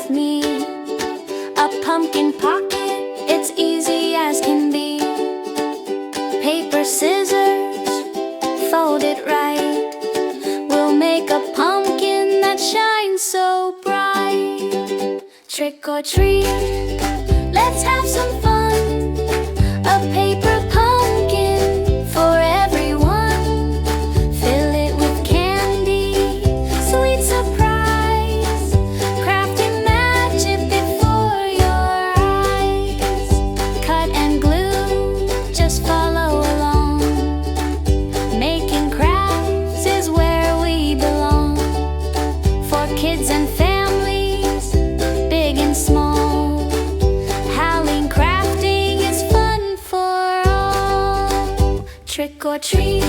with me. A pumpkin pocket, it's easy as can be. Paper, scissors, fold it right. We'll make a pumpkin that shines so bright. Trick or treat, let's have some fun. A paper pumpkin for everyone. Fill it with candy, sweet surprise. Crafting magic before your eyes. Cut and glue, just follow along. Making crafts is where we belong. For kids and families, big and small. Crafting is fun for all. Trick or treat,